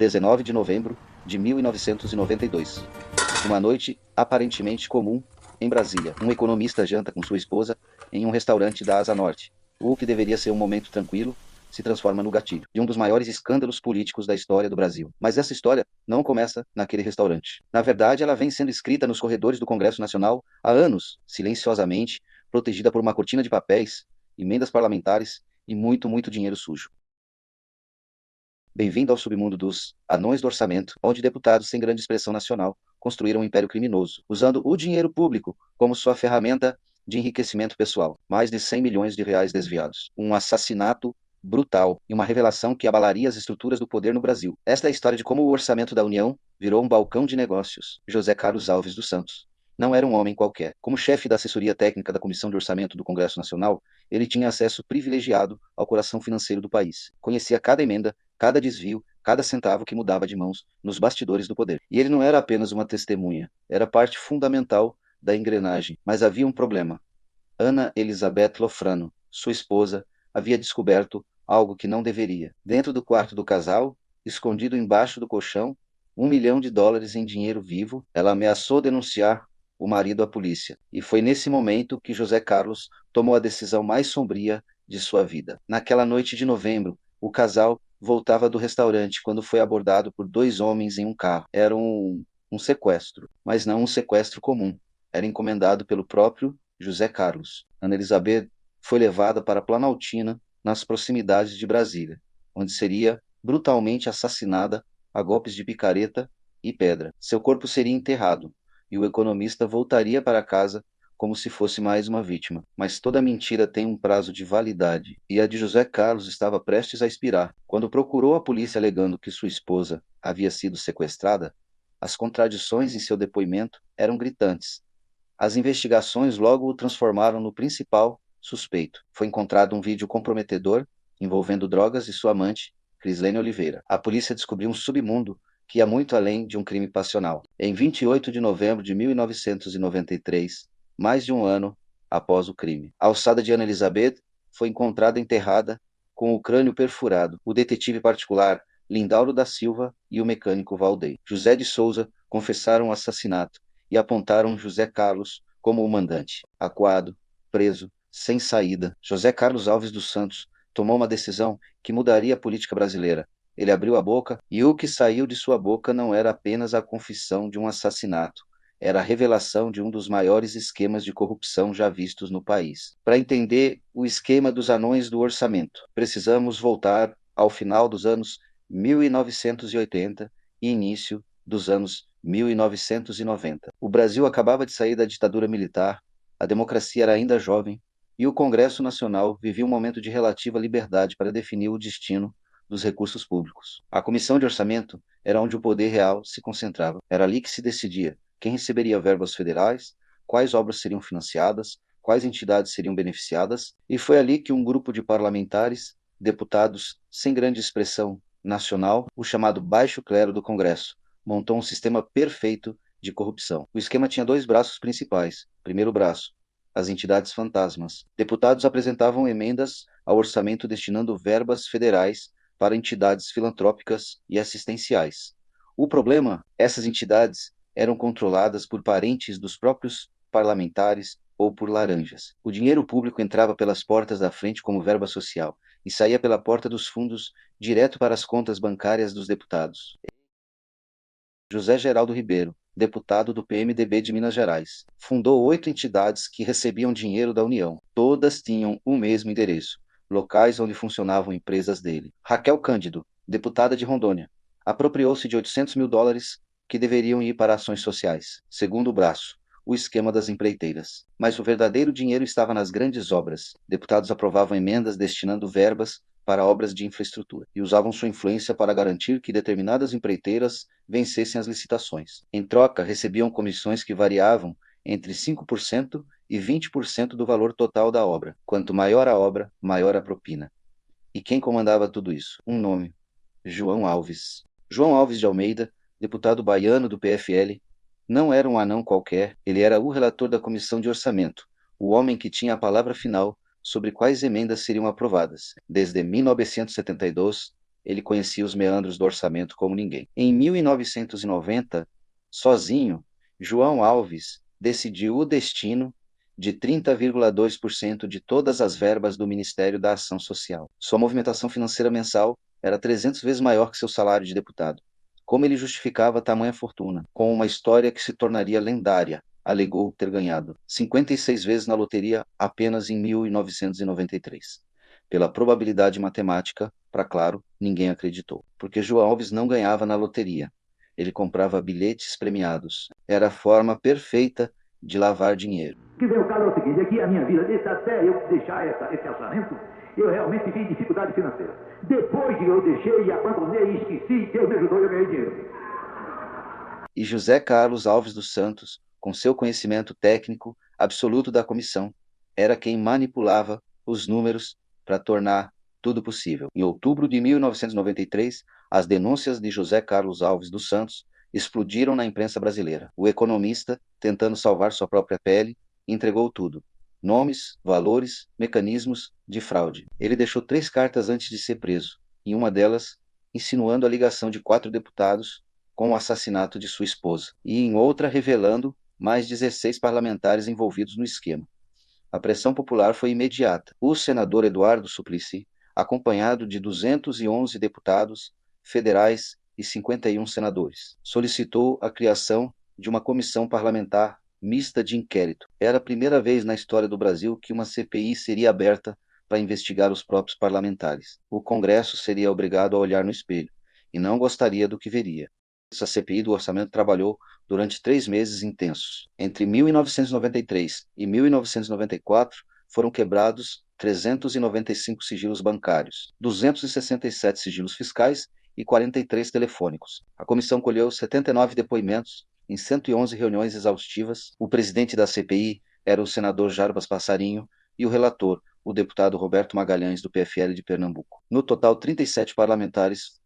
19 de novembro de 1992. Uma noite aparentemente comum em Brasília. Um economista janta com sua esposa em um restaurante da Asa Norte. O que deveria ser um momento tranquilo se transforma no gatilho de um dos maiores escândalos políticos da história do Brasil. Mas essa história não começa naquele restaurante. Na verdade, ela vem sendo escrita nos corredores do Congresso Nacional há anos, silenciosamente, protegida por uma cortina de papéis, emendas parlamentares e muito, muito dinheiro sujo. Bem-vindo ao submundo dos anões do orçamento, onde deputados sem grande expressão nacional construíram um império criminoso, usando o dinheiro público como sua ferramenta de enriquecimento pessoal. Mais de 100 milhões de reais desviados. Um assassinato brutal e uma revelação que abalaria as estruturas do poder no Brasil. Esta é a história de como o orçamento da União virou um balcão de negócios. José Carlos Alves dos Santos não era um homem qualquer. Como chefe da assessoria técnica da Comissão de Orçamento do Congresso Nacional, ele tinha acesso privilegiado ao coração financeiro do país. Conhecia cada emenda, cada desvio, cada centavo que mudava de mãos nos bastidores do poder. E ele não era apenas uma testemunha, era parte fundamental da engrenagem. Mas havia um problema. Ana Elizabeth Lofrano, sua esposa, havia descoberto algo que não deveria. Dentro do quarto do casal, escondido embaixo do colchão, US$ 1 milhão em dinheiro vivo, ela ameaçou denunciar o marido à polícia. E foi nesse momento que José Carlos tomou a decisão mais sombria de sua vida. Naquela noite de novembro, o casal voltava do restaurante quando foi abordado por 2 homens em um carro. Era um sequestro, mas não um sequestro comum. Era encomendado pelo próprio José Carlos. Ana Elizabeth foi levada para Planaltina, nas proximidades de Brasília, onde seria brutalmente assassinada a golpes de picareta e pedra. Seu corpo seria enterrado, e o economista voltaria para casa como se fosse mais uma vítima. Mas toda mentira tem um prazo de validade, e a de José Carlos estava prestes a expirar. Quando procurou a polícia alegando que sua esposa havia sido sequestrada, as contradições em seu depoimento eram gritantes. As investigações logo o transformaram no principal suspeito. Foi encontrado um vídeo comprometedor envolvendo drogas e sua amante, Crislene Oliveira. A polícia descobriu um submundo que ia muito além de um crime passional. Em 28 de novembro de 1993, mais de um ano após o crime, a alçada de Ana Elizabeth foi encontrada enterrada com o crânio perfurado. O detetive particular Lindauro da Silva e o mecânico Valdei José de Souza confessaram o assassinato e apontaram José Carlos como o mandante. Acuado, preso, sem saída, José Carlos Alves dos Santos tomou uma decisão que mudaria a política brasileira. Ele abriu a boca e o que saiu de sua boca não era apenas a confissão de um assassinato, era a revelação de um dos maiores esquemas de corrupção já vistos no país. Para entender o esquema dos anões do orçamento, precisamos voltar ao final dos anos 1980 e início dos anos 1990. O Brasil acabava de sair da ditadura militar, a democracia era ainda jovem e o Congresso Nacional vivia um momento de relativa liberdade para definir o destino dos recursos públicos. A Comissão de Orçamento era onde o poder real se concentrava. Era ali que se decidia quem receberia verbas federais, quais obras seriam financiadas, quais entidades seriam beneficiadas, e foi ali que um grupo de parlamentares, deputados sem grande expressão nacional, o chamado Baixo Clero do Congresso, montou um sistema perfeito de corrupção. O esquema tinha 2 braços principais. Primeiro braço, as entidades fantasmas. Deputados apresentavam emendas ao orçamento destinando verbas federais para entidades filantrópicas e assistenciais. O problema, essas entidades eram controladas por parentes dos próprios parlamentares ou por laranjas. O dinheiro público entrava pelas portas da frente como verba social e saía pela porta dos fundos direto para as contas bancárias dos deputados. José Geraldo Ribeiro, deputado do PMDB de Minas Gerais, fundou 8 entidades que recebiam dinheiro da União. Todas tinham o mesmo endereço, locais onde funcionavam empresas dele. Raquel Cândido, deputada de Rondônia, apropriou-se de US$ 800 mil que deveriam ir para ações sociais. Segundo braço, o esquema das empreiteiras. Mas o verdadeiro dinheiro estava nas grandes obras. Deputados aprovavam emendas destinando verbas para obras de infraestrutura e usavam sua influência para garantir que determinadas empreiteiras vencessem as licitações. Em troca, recebiam comissões que variavam entre 5% e 20% do valor total da obra. Quanto maior a obra, maior a propina. E quem comandava tudo isso? Um nome: João Alves. João Alves de Almeida, deputado baiano do PFL, não era um anão qualquer, ele era o relator da Comissão de Orçamento, o homem que tinha a palavra final sobre quais emendas seriam aprovadas. Desde 1972, Ele conhecia os meandros do orçamento como ninguém. Em 1990, sozinho, João Alves decidiu o destino de 30,2% de todas as verbas do Ministério da Ação Social. Sua movimentação financeira mensal era 300 vezes maior que seu salário de deputado. Como ele justificava tamanha fortuna? Com uma história que se tornaria lendária, alegou ter ganhado 56 vezes na loteria apenas em 1993. Pela probabilidade matemática, para claro, ninguém acreditou, porque João Alves não ganhava na loteria. Ele comprava bilhetes premiados. Era a forma perfeita de lavar dinheiro. O que vem o caso é o seguinte, aqui a minha vida, até eu deixar esse orçamento, eu realmente tive dificuldade financeira. Depois que eu deixei e abandonei e esqueci, Deus me ajudou e eu ganhei dinheiro. E José Carlos Alves dos Santos, com seu conhecimento técnico absoluto da comissão, era quem manipulava os números para tornar tudo possível. Em outubro de 1993, as denúncias de José Carlos Alves dos Santos explodiram na imprensa brasileira. O economista, tentando salvar sua própria pele, entregou tudo: nomes, valores, mecanismos de fraude. Ele deixou 3 cartas antes de ser preso, em uma delas insinuando a ligação de 4 deputados com o assassinato de sua esposa, e em outra revelando mais 16 parlamentares envolvidos no esquema. A pressão popular foi imediata. O senador Eduardo Suplicy, acompanhado de 211 deputados federais e 51 senadores, solicitou a criação de uma comissão parlamentar mista de inquérito. Era a primeira vez na história do Brasil que uma CPI seria aberta para investigar os próprios parlamentares. O Congresso seria obrigado a olhar no espelho e não gostaria do que veria. Essa CPI do orçamento trabalhou durante 3 meses intensos. Entre 1993 e 1994, foram quebrados 395 sigilos bancários, 267 sigilos fiscais e 43 telefônicos. A comissão colheu 79 depoimentos em 111 reuniões exaustivas. O presidente da CPI era o senador Jarbas Passarinho e o relator, o deputado Roberto Magalhães, do PFL de Pernambuco. No total, 37 parlamentares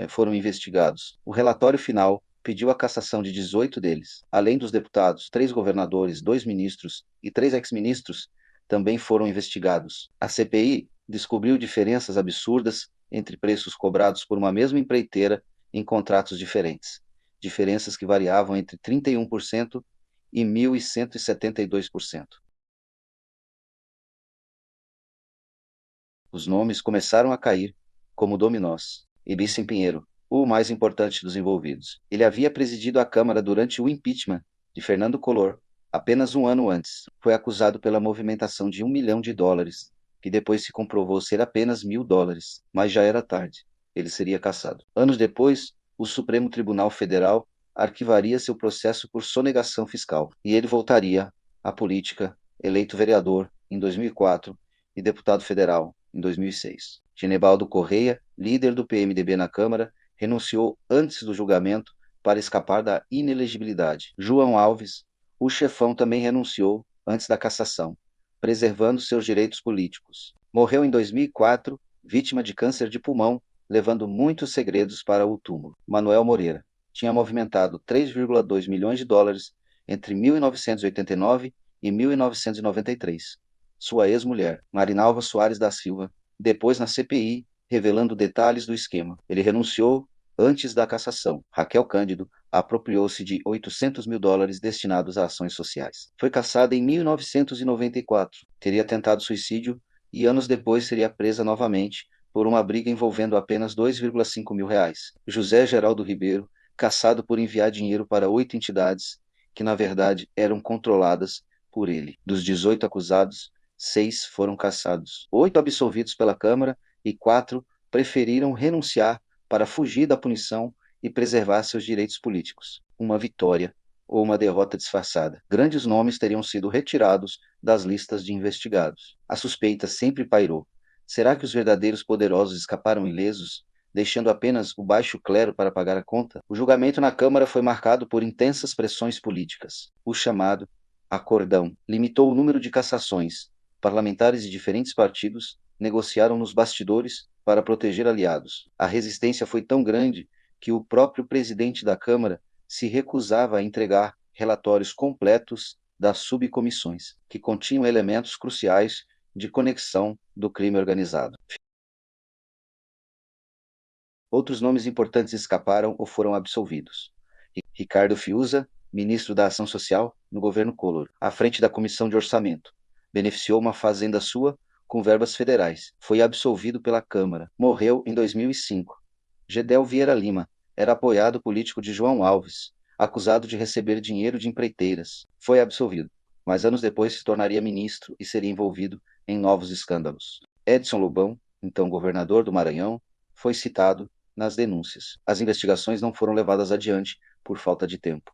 foram investigados. O relatório final pediu a cassação de 18 deles. Além dos deputados, 3 governadores, 2 ministros e 3 ex-ministros também foram investigados. A CPI descobriu diferenças absurdas entre preços cobrados por uma mesma empreiteira em contratos diferentes. Diferenças que variavam entre 31% e 1.172%. Os nomes começaram a cair como dominós. Ibicem Pinheiro, o mais importante dos envolvidos. Ele havia presidido a Câmara durante o impeachment de Fernando Collor, apenas um ano antes. Foi acusado pela movimentação de $1 milhão, que depois se comprovou ser apenas $1.000, mas já era tarde. Ele seria cassado. Anos depois, o Supremo Tribunal Federal arquivaria seu processo por sonegação fiscal, e ele voltaria à política, eleito vereador em 2004 e deputado federal em 2006. Genebaldo Correia, líder do PMDB na Câmara, renunciou antes do julgamento para escapar da inelegibilidade. João Alves, o chefão, também renunciou antes da cassação, preservando seus direitos políticos. Morreu em 2004, vítima de câncer de pulmão, levando muitos segredos para o túmulo. Manuel Moreira tinha movimentado $3,2 milhões entre 1989 e 1993. Sua ex-mulher, Marinalva Soares da Silva, depois na CPI, revelando detalhes do esquema. Ele renunciou antes da cassação. Raquel Cândido apropriou-se de $800 mil destinados a ações sociais. Foi cassada em 1994. Teria tentado suicídio e anos depois seria presa novamente por uma briga envolvendo apenas $2,5 mil. José Geraldo Ribeiro, cassado por enviar dinheiro para 8 entidades que, na verdade, eram controladas por ele. Dos 18 acusados, 6 foram cassados. 8 absolvidos pela Câmara e 4 preferiram renunciar para fugir da punição e preservar seus direitos políticos. Uma vitória ou uma derrota disfarçada. Grandes nomes teriam sido retirados das listas de investigados. A suspeita sempre pairou. Será que os verdadeiros poderosos escaparam ilesos, deixando apenas o baixo clero para pagar a conta? O julgamento na Câmara foi marcado por intensas pressões políticas. O chamado acordão limitou o número de cassações. Parlamentares de diferentes partidos negociaram nos bastidores para proteger aliados. A resistência foi tão grande que o próprio presidente da Câmara se recusava a entregar relatórios completos das subcomissões, que continham elementos cruciais de conexão do crime organizado. Outros nomes importantes escaparam ou foram absolvidos. Ricardo Fiuza, ministro da Ação Social no governo Collor, à frente da Comissão de Orçamento. Beneficiou uma fazenda sua com verbas federais. Foi absolvido pela Câmara. Morreu em 2005. Gedel Vieira Lima era apoiado político de João Alves, acusado de receber dinheiro de empreiteiras. Foi absolvido, mas anos depois se tornaria ministro e seria envolvido em novos escândalos. Edson Lobão, então governador do Maranhão, foi citado nas denúncias. As investigações não foram levadas adiante por falta de tempo.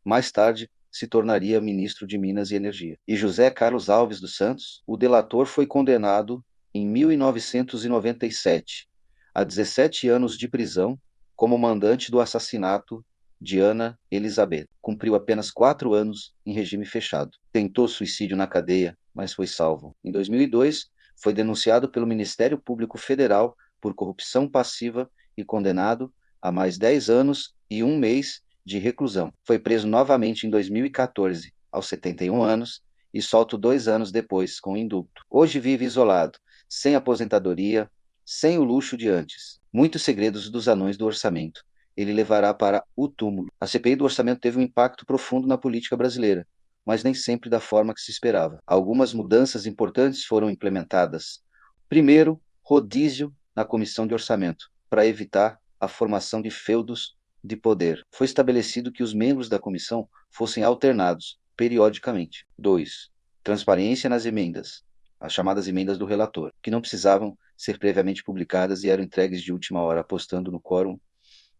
Mais tarde, se tornaria ministro de Minas e Energia. E José Carlos Alves dos Santos, o delator, foi condenado em 1997 a 17 anos de prisão como mandante do assassinato de Ana Elizabeth. Cumpriu apenas 4 anos em regime fechado. Tentou suicídio na cadeia, mas foi salvo. Em 2002, foi denunciado pelo Ministério Público Federal por corrupção passiva e condenado a mais 10 anos e 1 mês de reclusão. Foi preso novamente em 2014, aos 71 anos, e solto 2 anos depois, com indulto. Hoje vive isolado, sem aposentadoria, sem o luxo de antes. Muitos segredos dos anões do orçamento ele levará para o túmulo. A CPI do orçamento teve um impacto profundo na política brasileira, mas nem sempre da forma que se esperava. Algumas mudanças importantes foram implementadas. Primeiro, rodízio na comissão de orçamento, para evitar a formação de feudos de poder. Foi estabelecido que os membros da comissão fossem alternados periodicamente. 2. Transparência nas emendas, as chamadas emendas do relator, que não precisavam ser previamente publicadas e eram entregues de última hora, apostando no quórum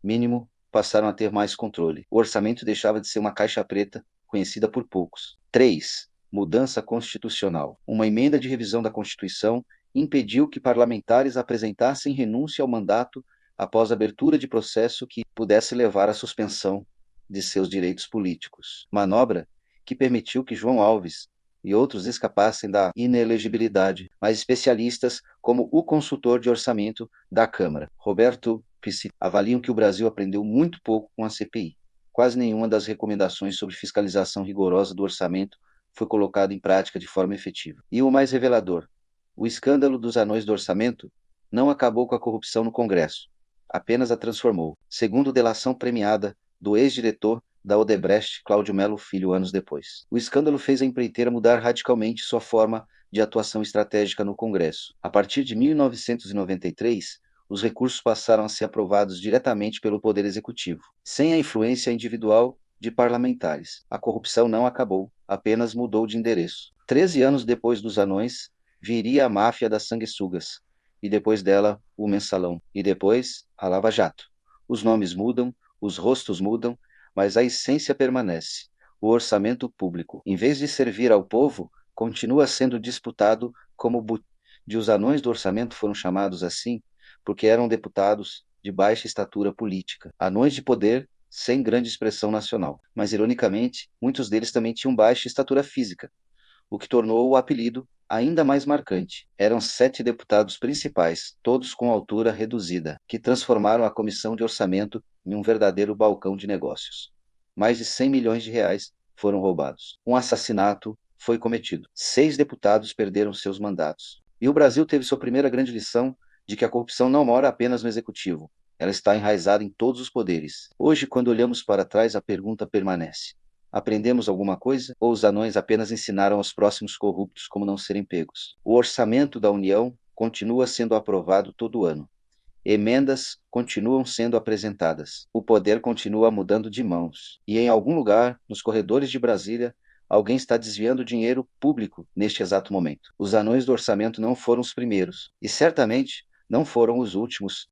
mínimo, passaram a ter mais controle. O orçamento deixava de ser uma caixa preta conhecida por poucos. 3. Mudança constitucional. Uma emenda de revisão da Constituição impediu que parlamentares apresentassem renúncia ao mandato após abertura de processo que pudesse levar à suspensão de seus direitos políticos. Manobra que permitiu que João Alves e outros escapassem da inelegibilidade, mas especialistas como o consultor de orçamento da Câmara, Roberto Piscitelli, avaliam que o Brasil aprendeu muito pouco com a CPI. Quase nenhuma das recomendações sobre fiscalização rigorosa do orçamento foi colocada em prática de forma efetiva. E o mais revelador, o escândalo dos anões do orçamento não acabou com a corrupção no Congresso, apenas a transformou, segundo delação premiada do ex-diretor da Odebrecht, Cláudio Melo Filho, anos depois. O escândalo fez a empreiteira mudar radicalmente sua forma de atuação estratégica no Congresso. A partir de 1993, os recursos passaram a ser aprovados diretamente pelo Poder Executivo, sem a influência individual de parlamentares. A corrupção não acabou, apenas mudou de endereço. 13 anos depois dos anões, viria a máfia das sanguessugas, e depois dela, o mensalão, e depois, a Lava Jato. Os nomes mudam, os rostos mudam, mas a essência permanece. O orçamento público, em vez de servir ao povo, continua sendo disputado como de os anões do orçamento foram chamados assim porque eram deputados de baixa estatura política, anões de poder sem grande expressão nacional. Mas, ironicamente, muitos deles também tinham baixa estatura física, o que tornou o apelido ainda mais marcante. Eram 7 deputados principais, todos com altura reduzida, que transformaram a comissão de orçamento em um verdadeiro balcão de negócios. Mais de 100 milhões de reais foram roubados. Um assassinato foi cometido. 6 deputados perderam seus mandatos. E o Brasil teve sua primeira grande lição de que a corrupção não mora apenas no executivo. Ela está enraizada em todos os poderes. Hoje, quando olhamos para trás, a pergunta permanece: aprendemos alguma coisa? Ou os anões apenas ensinaram aos próximos corruptos como não serem pegos? O orçamento da União continua sendo aprovado todo ano. Emendas continuam sendo apresentadas. O poder continua mudando de mãos. E em algum lugar, nos corredores de Brasília, alguém está desviando dinheiro público neste exato momento. Os anões do orçamento não foram os primeiros. E certamente não foram os últimos